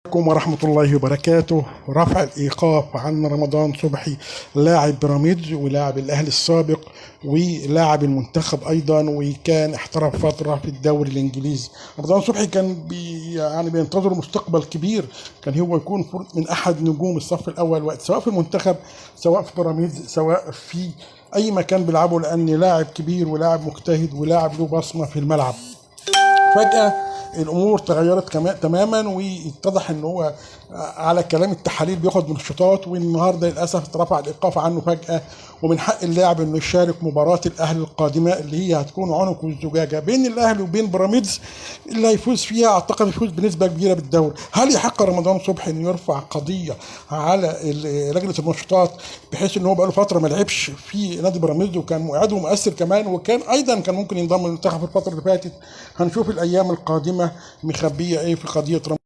عليكم ورحمة الله وبركاته. رفع الإيقاف عن رمضان صبحي لاعب بيراميدز ولاعب الأهلي السابق ولاعب المنتخب أيضا، وكان احترف فترة في الدوري الإنجليزي. رمضان صبحي كان بينتظر مستقبل كبير، كان هو يكون من أحد نجوم الصف الأول وقت، سواء في المنتخب سواء في بيراميدز سواء في أي مكان بيلعبه، لأن لاعب كبير ولاعب مجتهد ولاعب له بصمة في الملعب. فجأة الامور تغيرت تماما، واتضح ان هو على كلام التحاليل بياخد منشطات، والنهارده للاسف اترفع الايقاف عنه فجأة. ومن حق اللاعب انه يشارك مباراة الاهلي القادمة اللي هي هتكون عنق الزجاجة بين الاهلي وبين بيراميدز، اللي هيفوز فيها اعتقد يفوز بنسبة كبيرة بالدوري. هل يحق رمضان صبحي انه يرفع قضية على لجنة المنشطات بحيث ان هو بقاله فترة ما لعبش في نادي بيراميدز وكان مؤعد ومؤثر كمان، وكان ايضا كان ممكن ينضم للمنتخب في الفترة اللي فاتت؟ هنشوف الايام القادمة مخبية ايه في قضية رمضان.